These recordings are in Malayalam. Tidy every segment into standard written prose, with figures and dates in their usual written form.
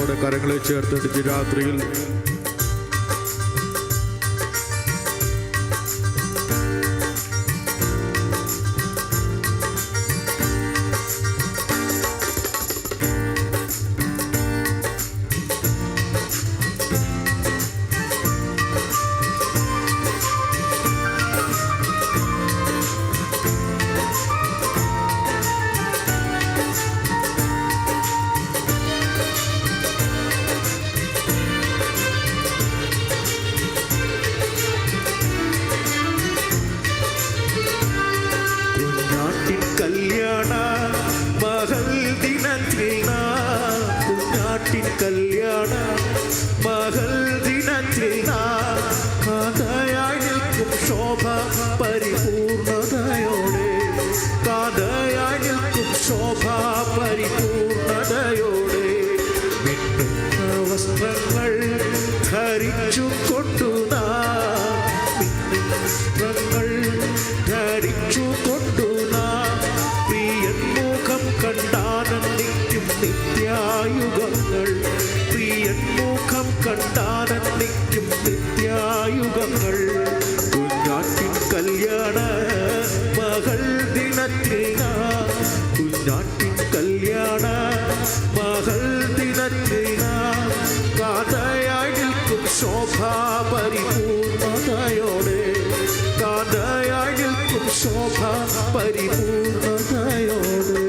സന്തോഷത്തോടെ കരങ്ങളെ ചേർത്തിട്ട് രാത്രിയിൽ കല്യാണ മകൾ ദിനത്തിൽ കാതയായി നിൽക്കും ശോഭ പരിപൂർണതയോടെ കാതയായി നിൽക്കും ശോഭ പരിപൂർണതയോടെ മിന്നുന്ന വസ്ത്രങ്ങൾ ധരിച്ചു കൊണ്ടു വസ്ത്രങ്ങൾ ധരിച്ചു കൊണ്ടു പ്രിയൻ മുഖം കണ്ടാനന്ദിക്കും നിത്യായുഗങ്ങൾ പ്രിയൻ മുഖം കണ്ടാനന്ദിക്കും നിത്യായുഗങ്ങൾ കുഞ്ഞാട്ടിൻ കല്യാണ മകൾ ദിനത്തിൽ കുഞ്ഞാട്ടിൻ കല്യാണ മകൾ ദിനത്തിൽ കാതയായി നിൽക്കും ശോഭാ പരിപൂർണതയോടെ കാതയായി നിൽക്കും ശോഭാ പരിപൂർണതയോടെ.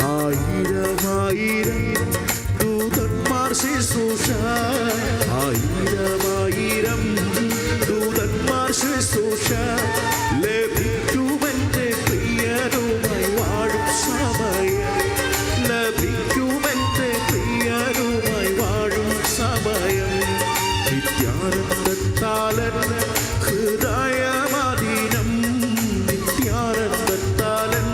ആയിരം ദൂതന്മാർ ശുശ്രൂഷ ആയിരം ദൂതന്മാർ ശുശ്രൂഷ ലഭിക്കുമെന്റെ പ്രിയരുമായി വാഴും സമയം ലഭിക്കുമെന്റെ പ്രിയരുമായി വാഴും സമയം നിത്യാനന്ദത്താലൻ ഹൃദയമാധീനം നിത്യാനന്ദത്താലൻ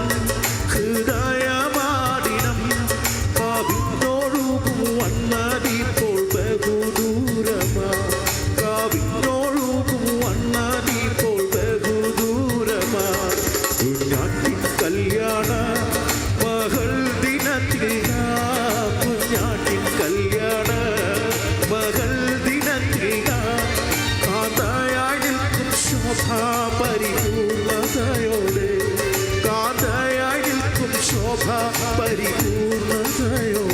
കല്യാണ മകൾ ദിനത്തിൽ കുഞ്ഞാട്ടിൻ കല്യാണ മകൾ ദിനത്തിൽ കാതയായി നിൽക്കും ശോഭാ പരിപൂർണതയോടെ കാതയായി നിൽക്കും ശോഭാ പരിപൂർണതയോടെ.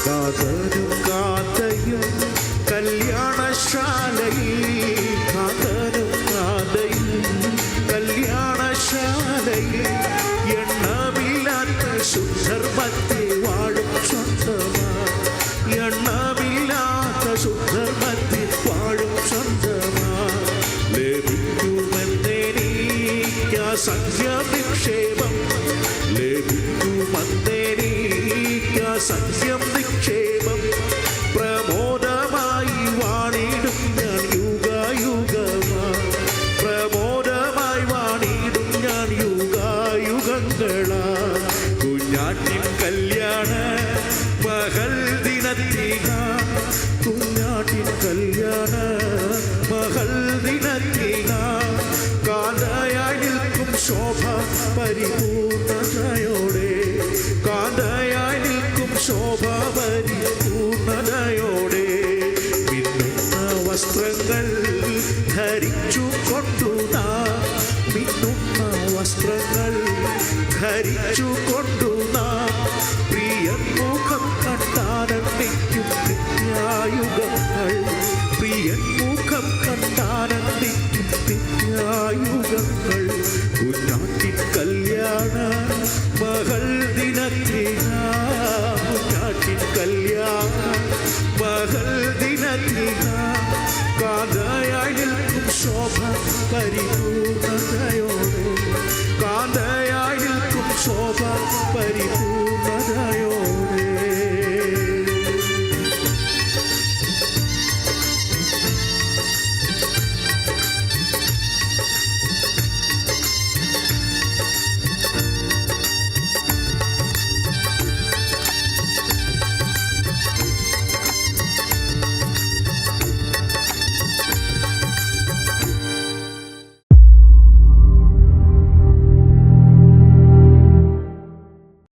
കാതനും കാതയും കല്യാണശാലയിൽ കാതനും കാതയും കല്യാണശാലയിൽ എണ്ണമില്ലാത്ത ശുദ്ധർമ്മത്തെ വാഴും സ്വന്തമായി എണ്ണമില്ലാത്ത ശുദ്ധർമ്മത്തെ വാഴും സ്വന്തമായി ലഭിക്കുമെന്നേനിക്ക് സംഖ്യം നിക്ഷേപം ലഭിക്കുമെന്നേനിക്ക് സംഖ്യം നിക്ഷേപം പ്രമോദമായി വാണിടും ഞാൻ യുഗയുഗമായി പ്രമോദമായി വാണിടും ഞാൻ യുഗയുഗങ്ങളാ. കുഞ്ഞാട്ടിൻ കല്യാണ മകൾ ദിനത്തിൽ കുഞ്ഞാട്ടിൻ കല്യാണ മകൾ ദിനത്തിൽ പരിപൂർണതയോടെ കാന്തയായി നിൽക്കും ശോഭ